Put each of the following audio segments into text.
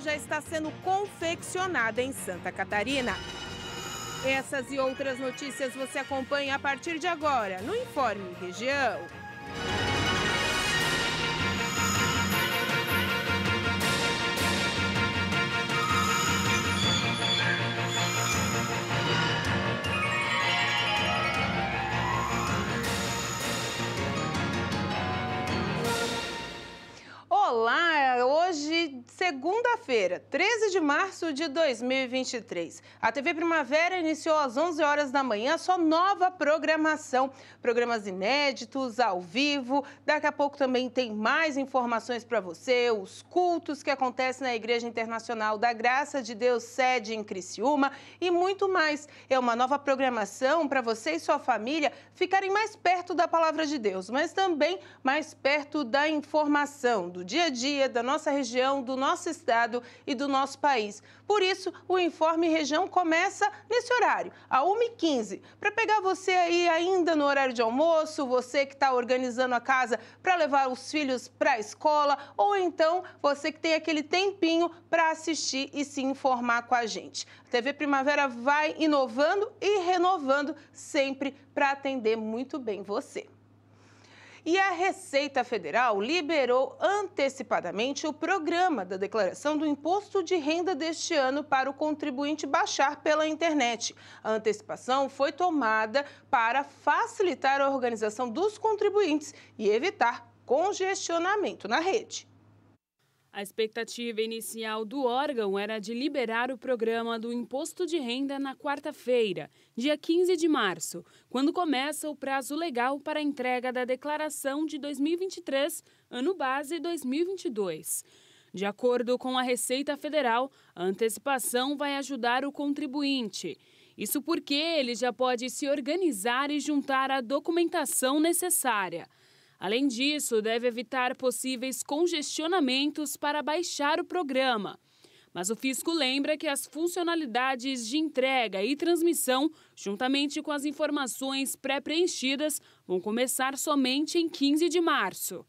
Já está sendo confeccionada em Santa Catarina. Essas e outras notícias você acompanha a partir de agora no Informe Região. Olá, hoje, segunda-feira, 13 de março de 2023. A TV Primavera iniciou às 11 horas da manhã sua nova programação. Programas inéditos, ao vivo. Daqui a pouco também tem mais informações para você, os cultos que acontecem na Igreja Internacional da Graça de Deus, sede em Criciúma e muito mais. É uma nova programação para você e sua família ficarem mais perto da Palavra de Deus, mas também mais perto da informação, do dia a dia, da nossa região, do nosso estado e do nosso país. Por isso, o Informe Região começa nesse horário, a 1h15, para pegar você aí ainda no horário de almoço, você que está organizando a casa para levar os filhos para a escola, ou então você que tem aquele tempinho para assistir e se informar com a gente. A TV Primavera vai inovando e renovando sempre para atender muito bem você. E a Receita Federal liberou antecipadamente o programa da declaração do Imposto de Renda deste ano para o contribuinte baixar pela internet. A antecipação foi tomada para facilitar a organização dos contribuintes e evitar congestionamento na rede. A expectativa inicial do órgão era de liberar o programa do Imposto de Renda na quarta-feira, dia 15 de março, quando começa o prazo legal para a entrega da declaração de 2023, ano base 2022. De acordo com a Receita Federal, a antecipação vai ajudar o contribuinte. Isso porque ele já pode se organizar e juntar a documentação necessária. Além disso, deve evitar possíveis congestionamentos para baixar o programa. Mas o fisco lembra que as funcionalidades de entrega e transmissão, juntamente com as informações pré-preenchidas, vão começar somente em 15 de março.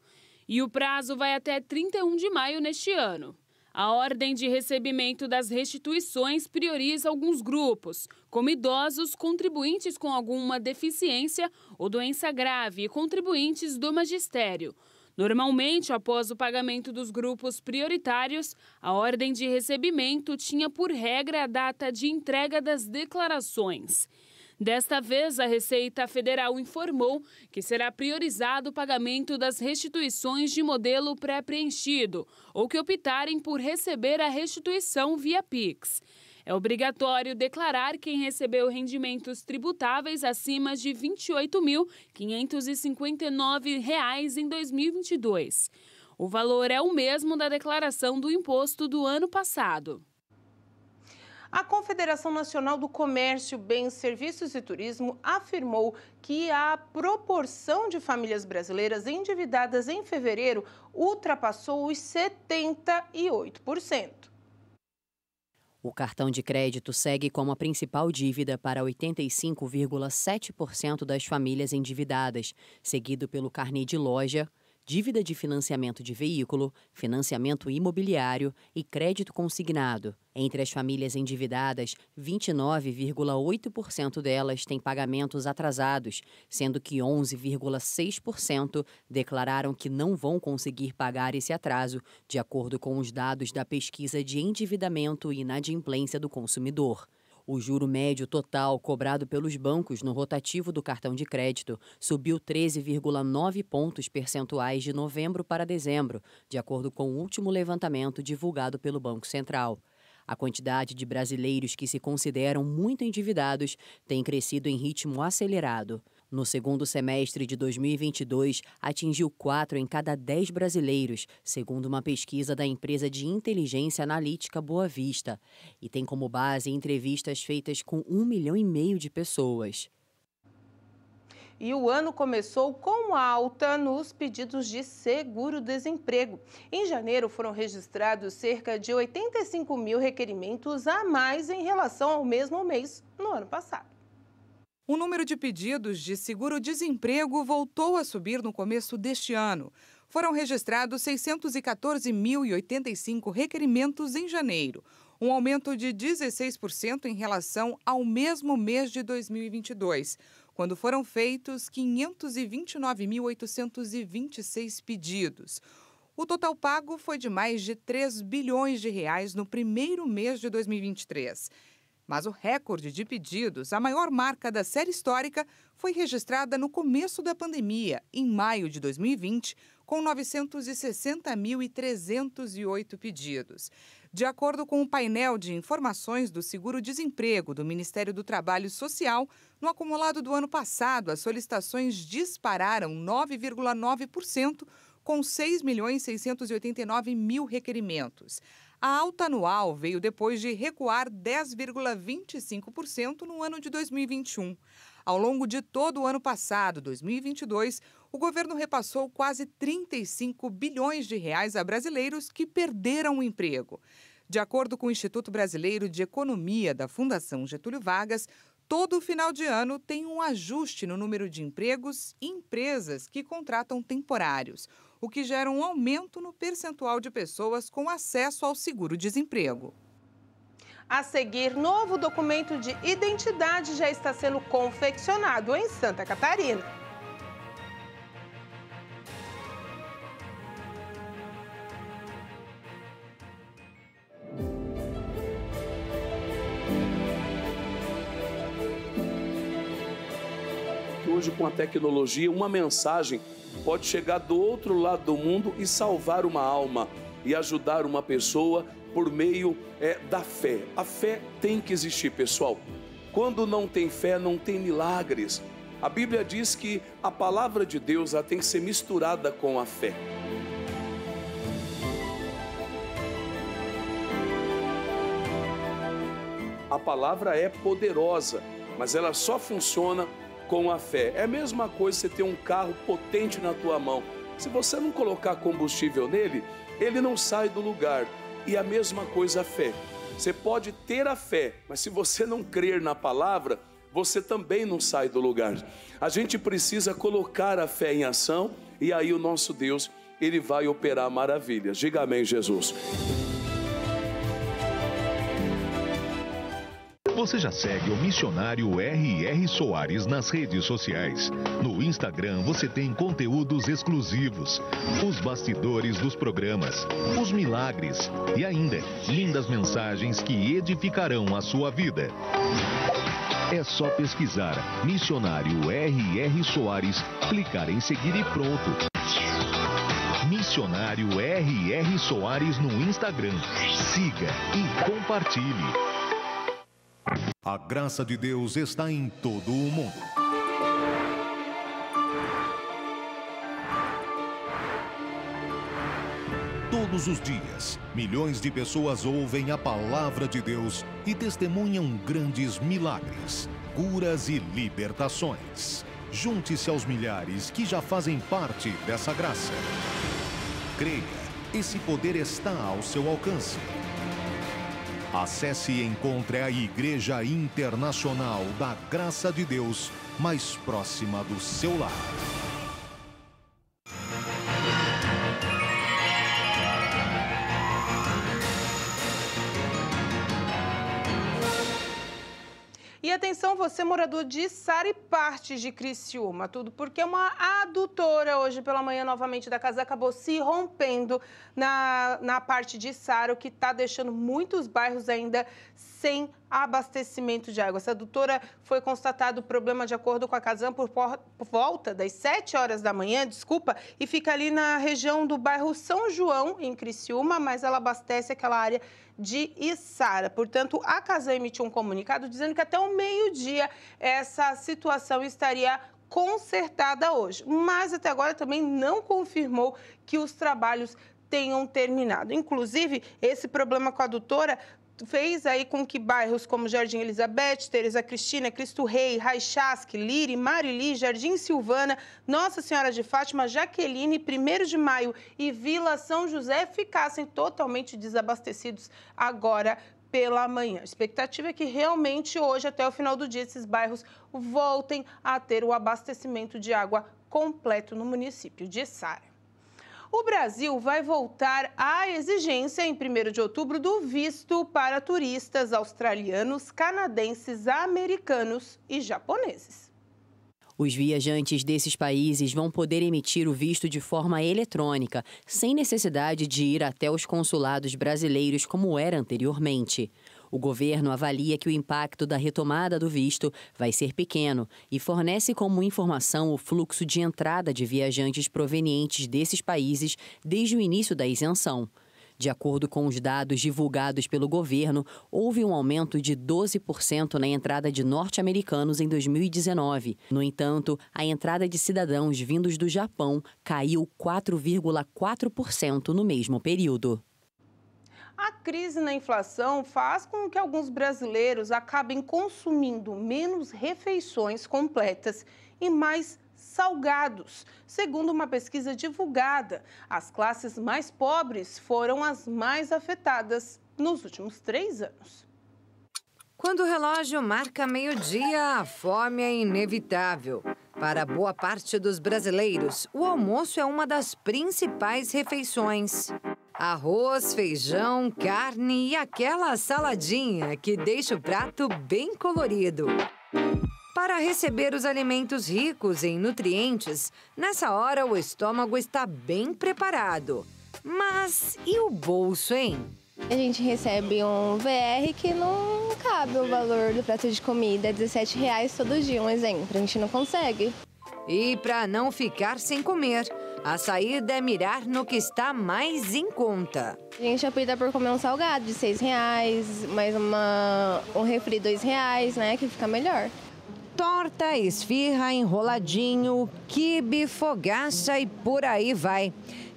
E o prazo vai até 31 de maio neste ano. A ordem de recebimento das restituições prioriza alguns grupos, como idosos, contribuintes com alguma deficiência ou doença grave e contribuintes do magistério. Normalmente, após o pagamento dos grupos prioritários, a ordem de recebimento tinha por regra a data de entrega das declarações. Desta vez, a Receita Federal informou que será priorizado o pagamento das restituições de modelo pré-preenchido ou que optarem por receber a restituição via Pix. É obrigatório declarar quem recebeu rendimentos tributáveis acima de R$ 28.559 em 2022. O valor é o mesmo da declaração do imposto do ano passado. A Confederação Nacional do Comércio, Bens, Serviços e Turismo afirmou que a proporção de famílias brasileiras endividadas em fevereiro ultrapassou os 78%. O cartão de crédito segue como a principal dívida para 85,7% das famílias endividadas, seguido pelo carnê de loja, dívida de financiamento de veículo, financiamento imobiliário e crédito consignado. Entre as famílias endividadas, 29,8% delas têm pagamentos atrasados, sendo que 11,6% declararam que não vão conseguir pagar esse atraso, de acordo com os dados da pesquisa de endividamento e inadimplência do consumidor. O juro médio total cobrado pelos bancos no rotativo do cartão de crédito subiu 13,9 pontos percentuais de novembro para dezembro, de acordo com o último levantamento divulgado pelo Banco Central. A quantidade de brasileiros que se consideram muito endividados tem crescido em ritmo acelerado. No segundo semestre de 2022, atingiu 4 em cada 10 brasileiros, segundo uma pesquisa da empresa de inteligência analítica Boa Vista, e tem como base entrevistas feitas com 1,5 milhão de pessoas. E o ano começou com alta nos pedidos de seguro-desemprego. Em janeiro, foram registrados cerca de 85 mil requerimentos a mais em relação ao mesmo mês no ano passado. O número de pedidos de seguro-desemprego voltou a subir no começo deste ano. Foram registrados 614.085 requerimentos em janeiro, um aumento de 16% em relação ao mesmo mês de 2022, quando foram feitos 529.826 pedidos. O total pago foi de mais de 3 bilhões de reais no primeiro mês de 2023. Mas o recorde de pedidos, a maior marca da série histórica, foi registrada no começo da pandemia, em maio de 2020, com 960.308 pedidos. De acordo com o painel de informações do Seguro-Desemprego do Ministério do Trabalho e Social, no acumulado do ano passado, as solicitações dispararam 9,9%, com 6.689.000 requerimentos. A alta anual veio depois de recuar 10,25% no ano de 2021. Ao longo de todo o ano passado, 2022, o governo repassou quase 35 bilhões de reais a brasileiros que perderam o emprego. De acordo com o Instituto Brasileiro de Economia da Fundação Getúlio Vargas, todo final de ano tem um ajuste no número de empregos e empresas que contratam temporários, o que gera um aumento no percentual de pessoas com acesso ao seguro-desemprego. A seguir, novo documento de identidade já está sendo confeccionado em Santa Catarina. Hoje, com a tecnologia, uma mensagem pode chegar do outro lado do mundo e salvar uma alma e ajudar uma pessoa por meio da fé. A fé tem que existir, pessoal. Quando não tem fé, não tem milagres. A Bíblia diz que a palavra de Deus ela tem que ser misturada com a fé. A palavra é poderosa, mas ela só funciona com a fé. É a mesma coisa você ter um carro potente na tua mão. Se você não colocar combustível nele, ele não sai do lugar. E a mesma coisa a fé. Você pode ter a fé, mas se você não crer na palavra, você também não sai do lugar. A gente precisa colocar a fé em ação e aí o nosso Deus, ele vai operar maravilhas. Diga amém, Jesus. Você já segue o missionário R.R. Soares nas redes sociais. No Instagram você tem conteúdos exclusivos, os bastidores dos programas, os milagres e ainda lindas mensagens que edificarão a sua vida. É só pesquisar Missionário R.R. Soares, clicar em seguir e pronto. Missionário R.R. Soares no Instagram. Siga e compartilhe. A graça de Deus está em todo o mundo. Todos os dias, milhões de pessoas ouvem a palavra de Deus e testemunham grandes milagres, curas e libertações. Junte-se aos milhares que já fazem parte dessa graça. Creia, esse poder está ao seu alcance. Acesse e encontre a Igreja Internacional da Graça de Deus mais próxima do seu lar. E atenção, você morador de Içara e partes de Criciúma, tudo porque uma adutora hoje pela manhã novamente da casa acabou se rompendo na parte de Içara, o que está deixando muitos bairros ainda sem abastecimento de água. Essa adutora foi constatado problema de acordo com a Casan por volta das 7 horas da manhã, e fica ali na região do bairro São João, em Criciúma, mas ela abastece aquela área de Içara. Portanto, a Casan emitiu um comunicado dizendo que até o meio-dia essa situação estaria consertada hoje, mas até agora também não confirmou que os trabalhos tenham terminado. Inclusive, esse problema com a adutora fez aí com que bairros como Jardim Elizabeth, Tereza Cristina, Cristo Rei, Raixasque, Lire, Marili, Jardim Silvana, Nossa Senhora de Fátima, Jaqueline, 1º de Maio e Vila São José ficassem totalmente desabastecidos agora pela manhã. A expectativa é que realmente hoje, até o final do dia, esses bairros voltem a ter o abastecimento de água completo no município de Içara. O Brasil vai voltar à exigência em 1º de outubro do visto para turistas australianos, canadenses, americanos e japoneses. Os viajantes desses países vão poder emitir o visto de forma eletrônica, sem necessidade de ir até os consulados brasileiros como era anteriormente. O governo avalia que o impacto da retomada do visto vai ser pequeno e fornece como informação o fluxo de entrada de viajantes provenientes desses países desde o início da isenção. De acordo com os dados divulgados pelo governo, houve um aumento de 12% na entrada de norte-americanos em 2019. No entanto, a entrada de cidadãos vindos do Japão caiu 4,4% no mesmo período. A crise na inflação faz com que alguns brasileiros acabem consumindo menos refeições completas e mais salgados. Segundo uma pesquisa divulgada, as classes mais pobres foram as mais afetadas nos últimos 3 anos. Quando o relógio marca meio-dia, a fome é inevitável. Para boa parte dos brasileiros, o almoço é uma das principais refeições. Arroz, feijão, carne e aquela saladinha que deixa o prato bem colorido. Para receber os alimentos ricos em nutrientes, nessa hora o estômago está bem preparado. Mas e o bolso, hein? A gente recebe um VR que não cabe o valor do prato de comida, é R$17 todo dia, um exemplo, a gente não consegue. E para não ficar sem comer, a saída é mirar no que está mais em conta. A gente opta por comer um salgado de R$6, mais um refri R$2, né, que fica melhor. Torta, esfirra, enroladinho, quibe, fogaça e por aí vai.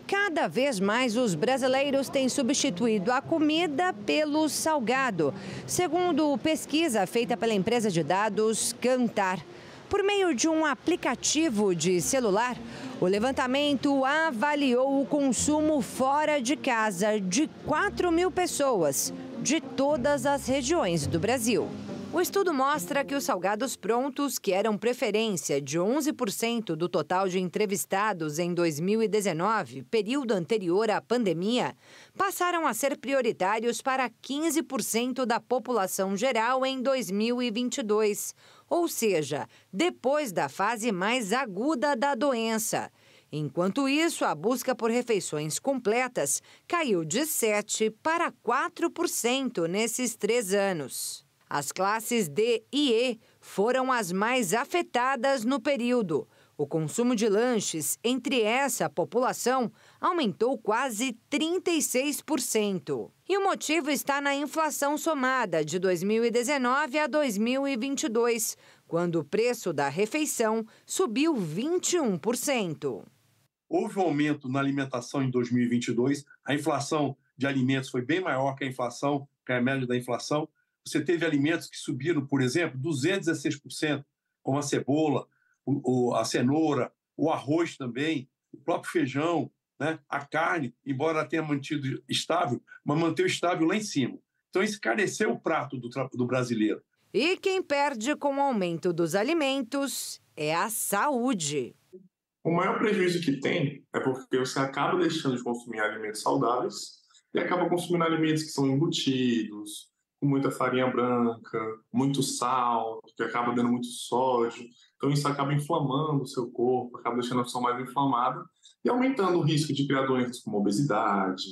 Cada vez mais os brasileiros têm substituído a comida pelo salgado, segundo pesquisa feita pela empresa de dados Kantar. Por meio de um aplicativo de celular, o levantamento avaliou o consumo fora de casa de 4.000 pessoas, de todas as regiões do Brasil. O estudo mostra que os salgados prontos, que eram preferência de 11% do total de entrevistados em 2019, período anterior à pandemia, passaram a ser prioritários para 15% da população geral em 2022, ou seja, depois da fase mais aguda da doença. Enquanto isso, a busca por refeições completas caiu de 7% para 4% nesses 3 anos. As classes D e E foram as mais afetadas no período. O consumo de lanches entre essa população aumentou quase 36%. E o motivo está na inflação somada de 2019 a 2022, quando o preço da refeição subiu 21%. Houve um aumento na alimentação em 2022. A inflação de alimentos foi bem maior que a média da inflação. Você teve alimentos que subiram, por exemplo, 216%, como a cebola, a cenoura, o arroz também, o próprio feijão, né? A carne, embora ela tenha mantido estável, mas manteve estável lá em cima. Então, isso encareceu o prato do brasileiro. E quem perde com o aumento dos alimentos é a saúde. O maior prejuízo que tem é porque você acaba deixando de consumir alimentos saudáveis e acaba consumindo alimentos que são embutidos, com muita farinha branca, muito sal, que acaba dando muito sódio. Então isso acaba inflamando o seu corpo, acaba deixando a pessoa mais inflamada e aumentando o risco de criar doenças como obesidade,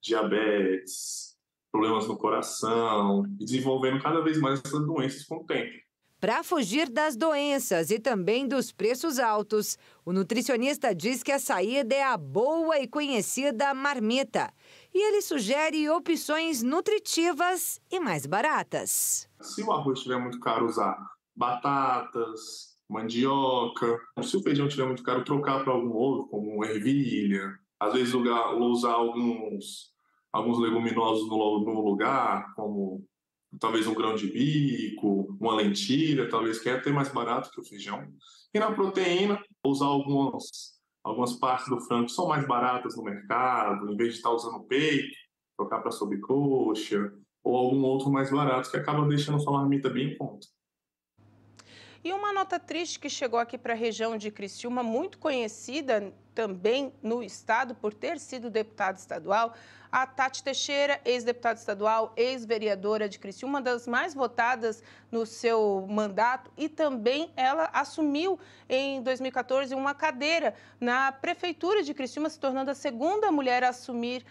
diabetes, problemas no coração e desenvolvendo cada vez mais essas doenças com o tempo. Para fugir das doenças e também dos preços altos, o nutricionista diz que a saída é a boa e conhecida marmita. E ele sugere opções nutritivas e mais baratas. Se o arroz estiver muito caro, usar batatas, mandioca. Se o feijão estiver muito caro, trocar para algum outro, como ervilha. Às vezes usar alguns leguminosos no lugar, como talvez um grão de bico, uma lentilha, talvez que é até mais barato que o feijão. E na proteína, usar algumas partes do frango que são mais baratas no mercado, em vez de estar usando o peito, trocar para sobrecoxa, ou algum outro mais barato que acaba deixando a sua marmita bem em conta. E uma nota triste que chegou aqui para a região de Criciúma, muito conhecida também no estado por ter sido deputada estadual. A Tati Teixeira, ex-deputada estadual, ex-vereadora de Criciúma, uma das mais votadas no seu mandato, e também ela assumiu em 2014 uma cadeira na Prefeitura de Criciúma, se tornando a segunda mulher a assumir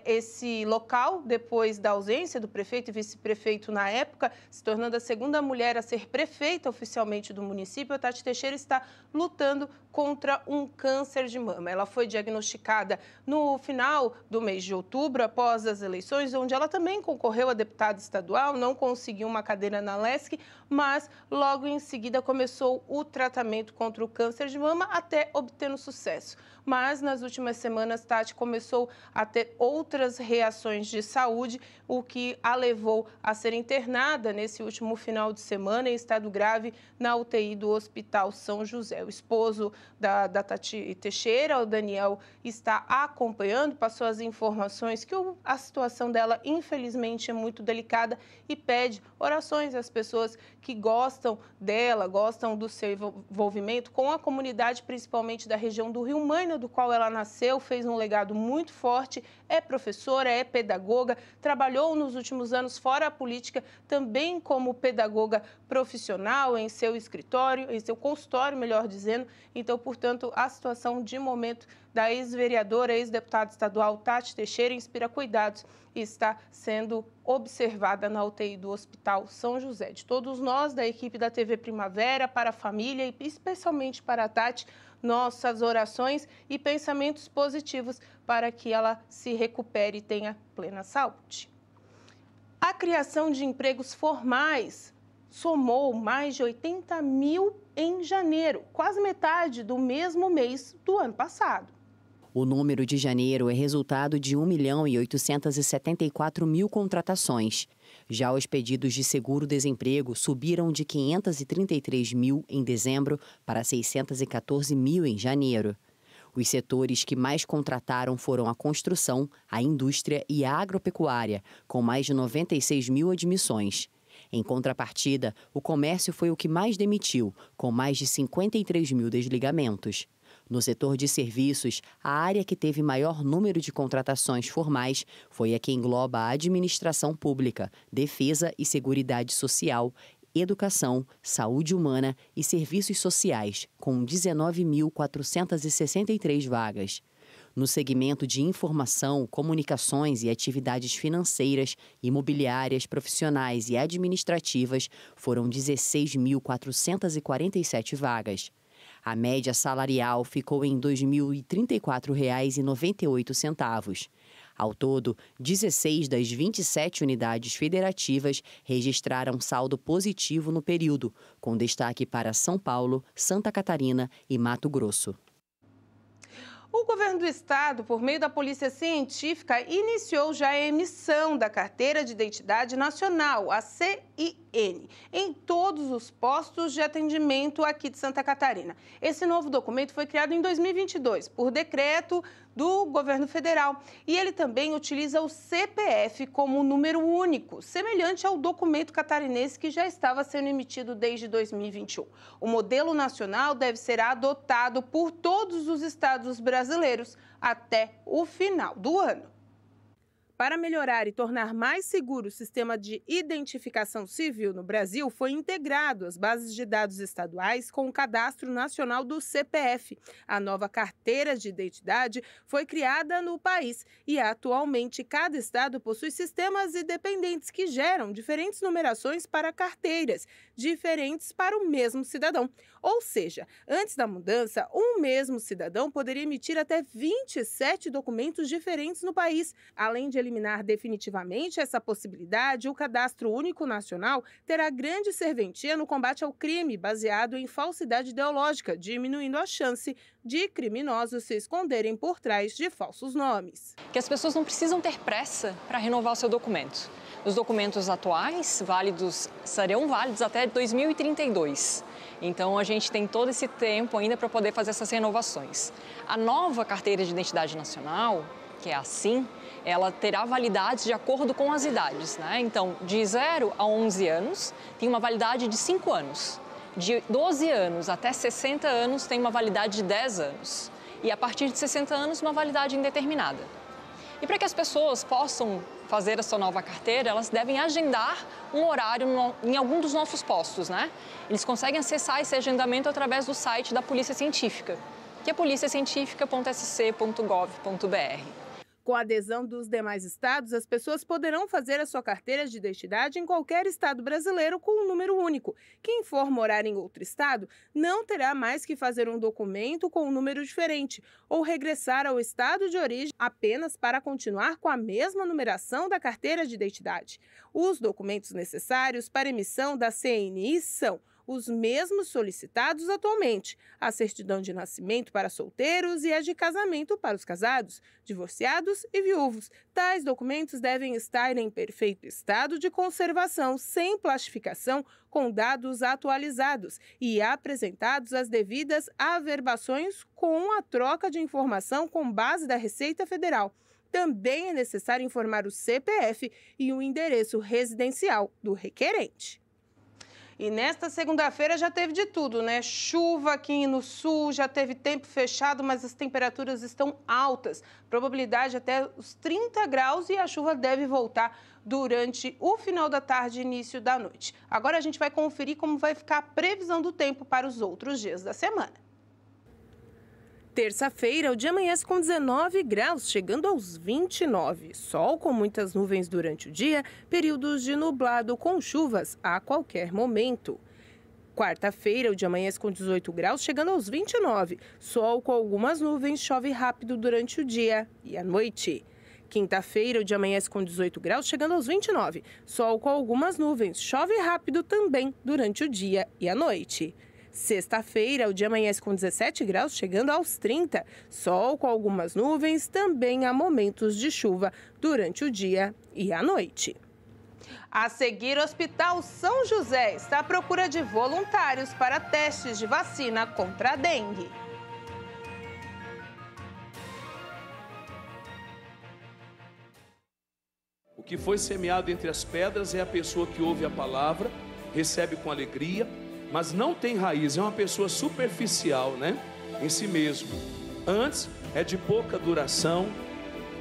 esse local, depois da ausência do prefeito e vice-prefeito na época, se tornando a segunda mulher a ser prefeita oficialmente do município. A Tati Teixeira está lutando contra um câncer de mama. Ela foi diagnosticada no final do mês de outubro, após as eleições, onde ela também concorreu a deputada estadual, não conseguiu uma cadeira na LESC, mas logo em seguida começou o tratamento contra o câncer de mama, até obtendo sucesso. Mas nas últimas semanas, Tati começou a ter outras reações de saúde, o que a levou a ser internada nesse último final de semana em estado grave na UTI do Hospital São José. O esposo da Tati Teixeira, o Daniel, está acompanhando, passou as informações que a situação dela, infelizmente, é muito delicada e pede orações às pessoas que gostam dela, gostam do seu envolvimento com a comunidade, principalmente da região do Rio Maina, do qual ela nasceu, fez um legado muito forte, é professora, é pedagoga, trabalhou nos últimos anos fora a política, também como pedagoga profissional em seu escritório, em seu consultório, melhor dizendo. Então, portanto, a situação de momento da ex-vereadora, ex-deputada estadual Tati Teixeira inspira cuidados e está sendo observada na UTI do Hospital São José. De todos nós, da equipe da TV Primavera, para a família e especialmente para a Tati, nossas orações e pensamentos positivos para que ela se recupere e tenha plena saúde. A criação de empregos formais somou mais de 80 mil em janeiro, quase metade do mesmo mês do ano passado. O número de janeiro é resultado de 1.874.000 contratações. Já os pedidos de seguro-desemprego subiram de 533 mil em dezembro para 614 mil em janeiro. Os setores que mais contrataram foram a construção, a indústria e a agropecuária, com mais de 96 mil admissões. Em contrapartida, o comércio foi o que mais demitiu, com mais de 53 mil desligamentos. No setor de serviços, a área que teve maior número de contratações formais foi a que engloba a administração pública, defesa e seguridade social, educação, saúde humana e serviços sociais, com 19.463 vagas. No segmento de informação, comunicações e atividades financeiras, imobiliárias, profissionais e administrativas, foram 16.447 vagas. A média salarial ficou em R$ 2.034,98. Ao todo, 16 das 27 unidades federativas registraram saldo positivo no período, com destaque para São Paulo, Santa Catarina e Mato Grosso. O governo do estado, por meio da Polícia Científica, iniciou já a emissão da Carteira de Identidade Nacional, a CIN, em todos os postos de atendimento aqui de Santa Catarina. Esse novo documento foi criado em 2022, por decreto do governo federal. E ele também utiliza o CPF como número único, semelhante ao documento catarinense que já estava sendo emitido desde 2021. O modelo nacional deve ser adotado por todos os estados brasileiros até o final do ano. Para melhorar e tornar mais seguro o sistema de identificação civil no Brasil, foi integrado às bases de dados estaduais com o Cadastro Nacional do CPF. A nova carteira de identidade foi criada no país e, atualmente, cada estado possui sistemas independentes que geram diferentes numerações para carteiras, diferentes para o mesmo cidadão. Ou seja, antes da mudança, um mesmo cidadão poderia emitir até 27 documentos diferentes no país, além de eliminar definitivamente essa possibilidade, o Cadastro Único Nacional terá grande serventia no combate ao crime baseado em falsidade ideológica, diminuindo a chance de criminosos se esconderem por trás de falsos nomes. Que as pessoas não precisam ter pressa para renovar o seu documento. Os documentos atuais serão válidos até 2032. Então, a gente tem todo esse tempo ainda para poder fazer essas renovações. A nova Carteira de Identidade Nacional, que é a CIN, ela terá validade de acordo com as idades, né? Então, de 0 a 11 anos, tem uma validade de 5 anos. De 12 anos até 60 anos, tem uma validade de 10 anos. e a partir de 60 anos uma validade indeterminada. E para que as pessoas possam fazer a sua nova carteira, elas devem agendar um horário em algum dos nossos postos, né? Eles conseguem acessar esse agendamento através do site da Polícia Científica, que é policiacientifica.sc.gov.br. Com a adesão dos demais estados, as pessoas poderão fazer a sua carteira de identidade em qualquer estado brasileiro com um número único. Quem for morar em outro estado não terá mais que fazer um documento com um número diferente ou regressar ao estado de origem apenas para continuar com a mesma numeração da carteira de identidade. Os documentos necessários para emissão da CNI são os mesmos solicitados atualmente: a certidão de nascimento para solteiros e a de casamento para os casados, divorciados e viúvos. Tais documentos devem estar em perfeito estado de conservação, sem plastificação, com dados atualizados e apresentados as devidas averbações com a troca de informação com base da Receita Federal. Também é necessário informar o CPF e o endereço residencial do requerente. E nesta segunda-feira já teve de tudo, né? Chuva aqui no sul, já teve tempo fechado, mas as temperaturas estão altas. Probabilidade até os 30 graus e a chuva deve voltar durante o final da tarde e início da noite. Agora a gente vai conferir como vai ficar a previsão do tempo para os outros dias da semana. Terça-feira, o dia amanhece com 19 graus, chegando aos 29. Sol com muitas nuvens durante o dia, períodos de nublado com chuvas a qualquer momento. Quarta-feira, o dia amanhece com 18 graus, chegando aos 29. Sol com algumas nuvens, chove rápido durante o dia e a noite. Quinta-feira, o dia amanhece com 18 graus, chegando aos 29. Sol com algumas nuvens, chove rápido também durante o dia e a noite. Sexta-feira, o dia amanhece com 17 graus, chegando aos 30. Sol com algumas nuvens, também há momentos de chuva durante o dia e a noite. A seguir, o Hospital São José está à procura de voluntários para testes de vacina contra a dengue. O que foi semeado entre as pedras é a pessoa que ouve a palavra, recebe com alegria, mas não tem raiz, é uma pessoa superficial, né? Em si mesmo. Antes, é de pouca duração,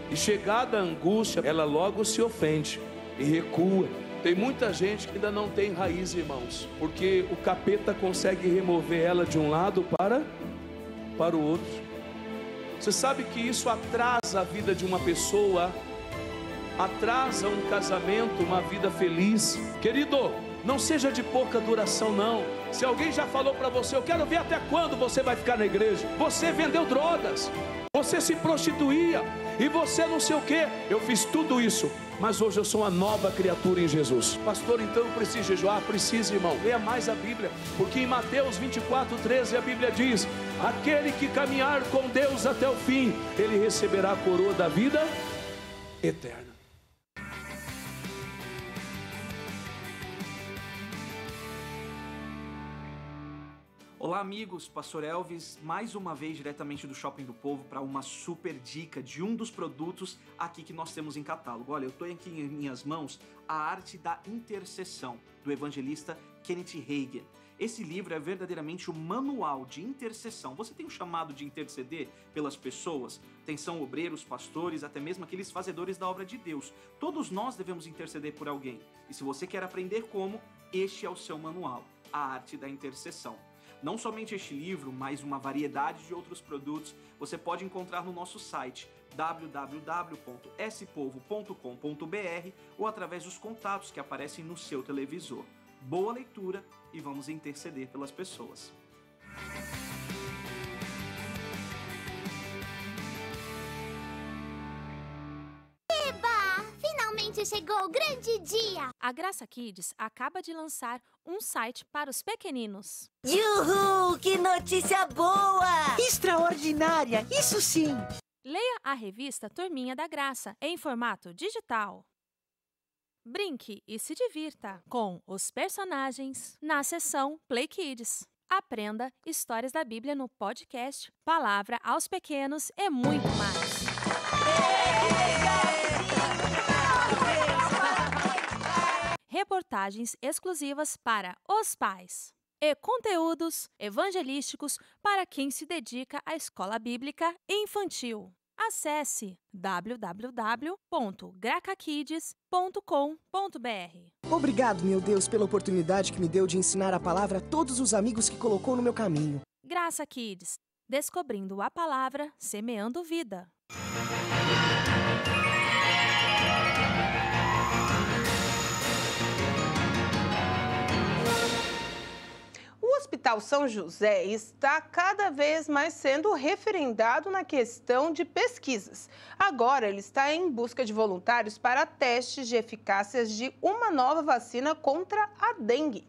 e chegada a angústia, ela logo se ofende e recua. Tem muita gente que ainda não tem raiz, irmãos, porque o capeta consegue remover ela de um lado para o outro. Você sabe que isso atrasa a vida de uma pessoa, atrasa um casamento, uma vida feliz. Querido, não seja de pouca duração, não. Se alguém já falou para você, eu quero ver até quando você vai ficar na igreja. Você vendeu drogas, você se prostituía, e você não sei o que. Eu fiz tudo isso, mas hoje eu sou uma nova criatura em Jesus. Pastor, então eu preciso jejuar? Precisa, irmão. Leia mais a Bíblia, porque em Mateus 24:13 a Bíblia diz: aquele que caminhar com Deus até o fim, ele receberá a coroa da vida eterna. Olá amigos, Pastor Elvis, mais uma vez diretamente do Shopping do Povo para uma super dica de um dos produtos aqui que nós temos em catálogo. Olha, eu estou aqui em minhas mãos A Arte da Intercessão, do evangelista Kenneth Hagin. Esse livro é verdadeiramente um manual de intercessão. Você tem o chamado de interceder pelas pessoas? Atenção, obreiros, pastores, até mesmo aqueles fazedores da obra de Deus. Todos nós devemos interceder por alguém. E se você quer aprender como, este é o seu manual, A Arte da Intercessão. Não somente este livro, mas uma variedade de outros produtos você pode encontrar no nosso site www.spovo.com.br ou através dos contatos que aparecem no seu televisor. Boa leitura e vamos interceder pelas pessoas. Finalmente chegou o grande dia! A Graça Kids acaba de lançar um site para os pequeninos. Yuhu! Que notícia boa! Extraordinária! Isso sim! Leia a revista Turminha da Graça em formato digital. Brinque e se divirta com os personagens na seção Play Kids. Aprenda histórias da Bíblia no podcast Palavra aos Pequenos e muito mais. Reportagens exclusivas para os pais. e conteúdos evangelísticos para quem se dedica à escola bíblica infantil. Acesse www.gracakids.com.br. Obrigado, meu Deus, pela oportunidade que me deu de ensinar a palavra a todos os amigos que colocou no meu caminho. Graça Kids, descobrindo a palavra, semeando vida. O Hospital São José está cada vez mais sendo referendado na questão de pesquisas. Agora, ele está em busca de voluntários para testes de eficácia de uma nova vacina contra a dengue.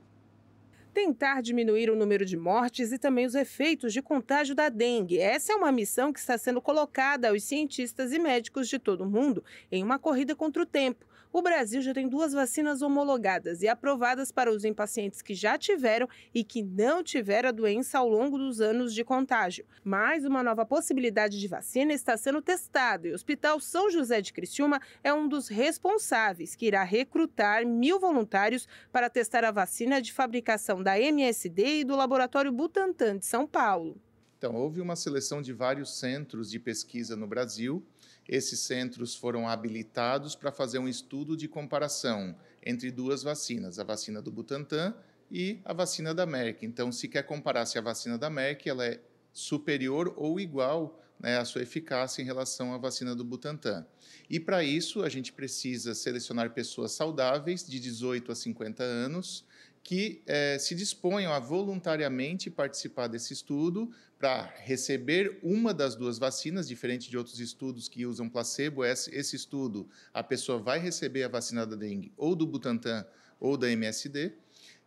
Tentar diminuir o número de mortes e também os efeitos de contágio da dengue. Essa é uma missão que está sendo colocada aos cientistas e médicos de todo o mundo em uma corrida contra o tempo. O Brasil já tem 2 vacinas homologadas e aprovadas para uso em pacientes que já tiveram e que não tiveram a doença ao longo dos anos de contágio. Mas uma nova possibilidade de vacina está sendo testada e o Hospital São José de Criciúma é um dos responsáveis, que irá recrutar 1.000 voluntários para testar a vacina de fabricação da MSD e do Laboratório Butantan de São Paulo. Então, houve uma seleção de vários centros de pesquisa no Brasil. Esses centros foram habilitados para fazer um estudo de comparação entre 2 vacinas, a vacina do Butantan e a vacina da Merck. Então, se quer comparar se a vacina da Merck ela é superior ou igual, né, à sua eficácia em relação à vacina do Butantan. E, para isso, a gente precisa selecionar pessoas saudáveis de 18 a 50 anos, que se disponham a voluntariamente participar desse estudo para receber uma das 2 vacinas, diferente de outros estudos que usam placebo. Esse estudo, a pessoa vai receber a vacina da dengue ou do Butantan ou da MSD,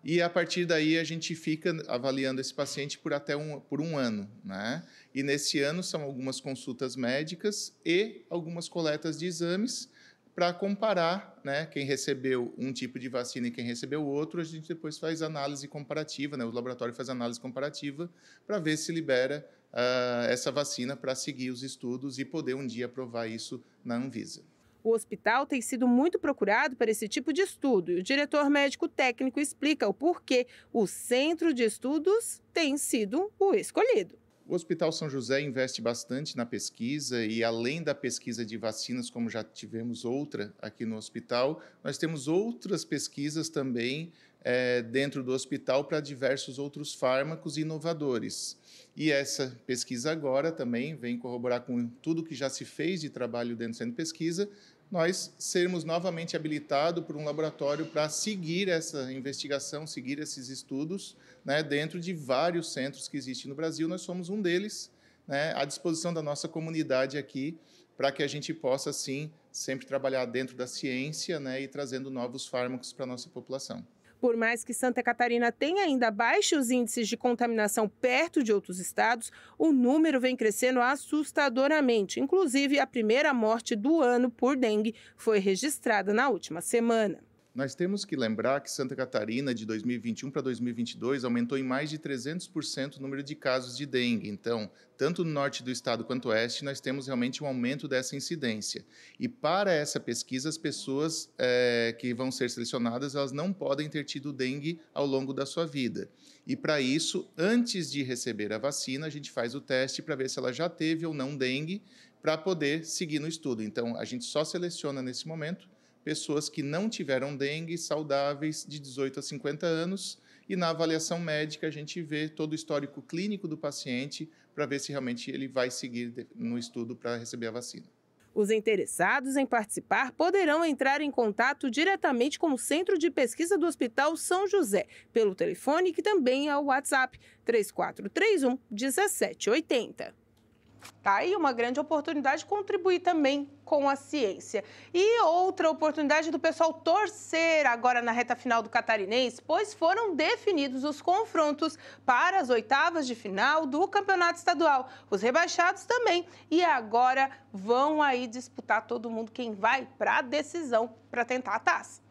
e a partir daí a gente fica avaliando esse paciente por um ano, né? E nesse ano são algumas consultas médicas e algumas coletas de exames, para comparar, né, quem recebeu um tipo de vacina e quem recebeu outro. A gente depois faz análise comparativa, né, o laboratório faz análise comparativa para ver se libera essa vacina para seguir os estudos e poder um dia aprovar isso na Anvisa. O hospital tem sido muito procurado para esse tipo de estudo e o diretor médico técnico explica o porquê o centro de estudos tem sido o escolhido. O Hospital São José investe bastante na pesquisa e, além da pesquisa de vacinas, como já tivemos outra aqui no hospital, nós temos outras pesquisas também dentro do hospital para diversos outros fármacos inovadores. E essa pesquisa agora também vem corroborar com tudo que já se fez de trabalho dentro do centro de pesquisa, nós sermos novamente habilitados por um laboratório para seguir essa investigação, seguir esses estudos, né, dentro de vários centros que existem no Brasil. Nós somos um deles, né, à disposição da nossa comunidade aqui, para que a gente possa, sim, sempre trabalhar dentro da ciência, né, e trazendo novos fármacos para a nossa população. Por mais que Santa Catarina tenha ainda baixos índices de contaminação perto de outros estados, o número vem crescendo assustadoramente. Inclusive, a primeira morte do ano por dengue foi registrada na última semana. Nós temos que lembrar que Santa Catarina, de 2021 para 2022, aumentou em mais de 300% o número de casos de dengue. Então, tanto no norte do estado quanto no oeste, nós temos realmente um aumento dessa incidência. E para essa pesquisa, as pessoas que vão ser selecionadas, elas não podem ter tido dengue ao longo da sua vida. E para isso, antes de receber a vacina, a gente faz o teste para ver se ela já teve ou não dengue, para poder seguir no estudo. Então, a gente só seleciona nesse momento pessoas que não tiveram dengue, saudáveis, de 18 a 50 anos, e na avaliação médica a gente vê todo o histórico clínico do paciente para ver se realmente ele vai seguir no estudo para receber a vacina. Os interessados em participar poderão entrar em contato diretamente com o Centro de Pesquisa do Hospital São José, pelo telefone que também é o WhatsApp 3431 1780. Tá aí uma grande oportunidade de contribuir também com a ciência. E outra oportunidade do pessoal torcer agora na reta final do Catarinense, pois foram definidos os confrontos para as oitavas de final do Campeonato Estadual. Os rebaixados também. E agora vão aí disputar todo mundo quem vai para a decisão para tentar a taça.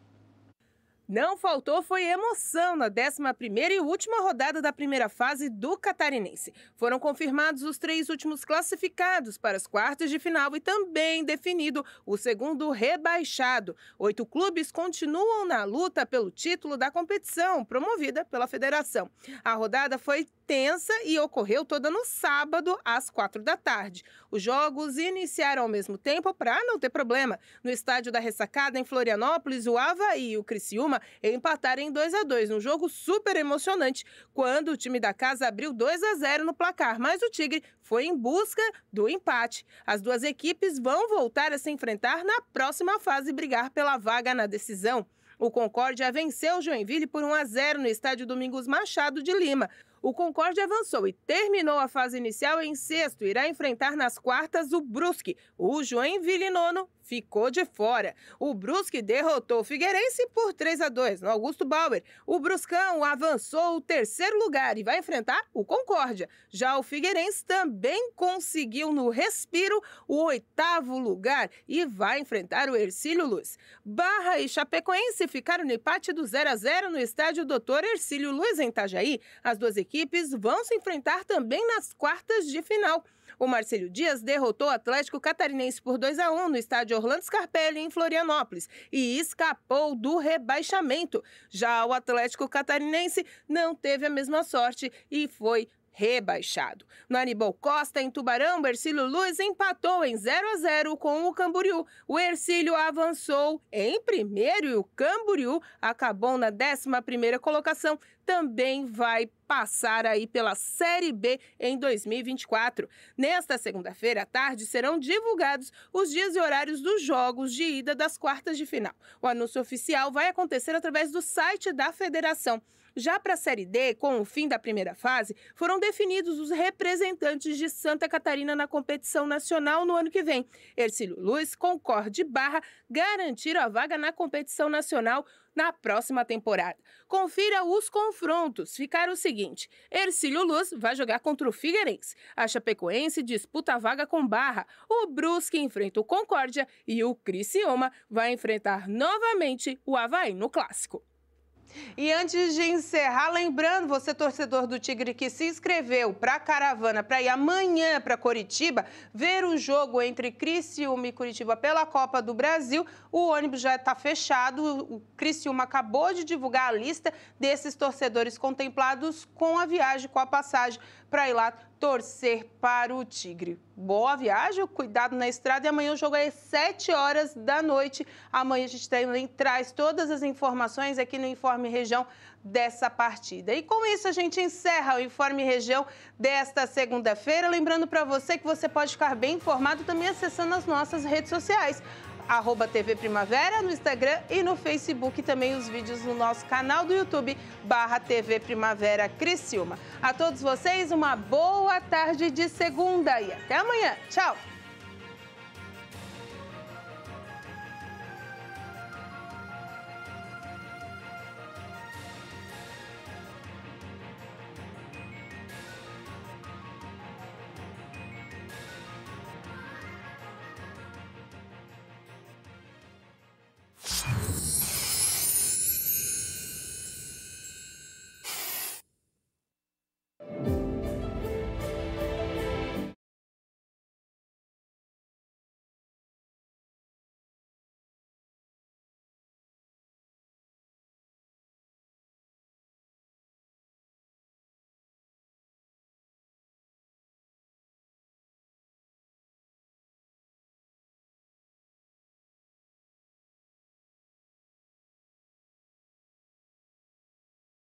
Não faltou foi emoção na 11ª e última rodada da primeira fase do Catarinense. Foram confirmados os 3 últimos classificados para as quartas de final e também definido o segundo rebaixado. 8 clubes continuam na luta pelo título da competição, promovida pela federação. A rodada foi tensa e ocorreu toda no sábado, às 4 da tarde. Os jogos iniciaram ao mesmo tempo para não ter problema. No estádio da Ressacada, em Florianópolis, o Avaí e o Criciúma empataram em 2-2, num jogo super emocionante, quando o time da casa abriu 2-0 no placar, mas o Tigre foi em busca do empate. As duas equipes vão voltar a se enfrentar na próxima fase e brigar pela vaga na decisão. O Concórdia venceu o Joinville por 1-0 no estádio Domingos Machado de Lima. O Concórdia avançou e terminou a fase inicial em 6º. Irá enfrentar nas quartas o Brusque. O Joinville, nono, ficou de fora. O Brusque derrotou o Figueirense por 3-2 no Augusto Bauer. O Bruscão avançou o 3º lugar e vai enfrentar o Concórdia. Já o Figueirense também conseguiu no respiro o 8º lugar e vai enfrentar o Hercílio Luz. Barra e Chapecoense ficaram no empate do 0-0 no estádio Dr. Hercílio Luz, em Itajaí. As duas equipes vão se enfrentar também nas quartas de final. O Marcílio Dias derrotou o Atlético Catarinense por 2-1 no estádio Orlando Scarpelli, em Florianópolis, e escapou do rebaixamento. Já o Atlético Catarinense não teve a mesma sorte e foi rebaixado. No Aníbal Costa, em Tubarão, o Hercílio Luz empatou em 0-0 com o Camboriú. O Hercílio avançou em primeiro e o Camboriú acabou na 11ª colocação. Também vai passar aí pela Série B em 2024. Nesta segunda-feira à tarde serão divulgados os dias e horários dos jogos de ida das quartas de final. O anúncio oficial vai acontecer através do site da federação. Já para a Série D, com o fim da primeira fase, foram definidos os representantes de Santa Catarina na competição nacional no ano que vem. Hercílio Luz, Concórdia e Barra garantiram a vaga na competição nacional na próxima temporada. Confira os confrontos. Ficaram o seguinte: Hercílio Luz vai jogar contra o Figueirense. A Chapecoense disputa a vaga com Barra. O Brusque enfrenta o Concórdia e o Criciúma vai enfrentar novamente o Avaí no Clássico. E antes de encerrar, lembrando, você torcedor do Tigre que se inscreveu para a caravana para ir amanhã para Coritiba, ver o jogo entre Criciúma e Curitiba pela Copa do Brasil, o ônibus já está fechado. O Criciúma acabou de divulgar a lista desses torcedores contemplados com a viagem, com a passagem para ir lá torcer para o Tigre. Boa viagem, cuidado na estrada, e amanhã o jogo é às 7 horas da noite. Amanhã a gente também traz todas as informações aqui no Informe Região dessa partida. E com isso a gente encerra o Informe Região desta segunda-feira. Lembrando para você que você pode ficar bem informado também acessando as nossas redes sociais. @TV Primavera no Instagram e no Facebook, também os vídeos no nosso canal do YouTube, /TV Primavera Criciúma. A todos vocês, uma boa tarde de segunda e até amanhã. Tchau!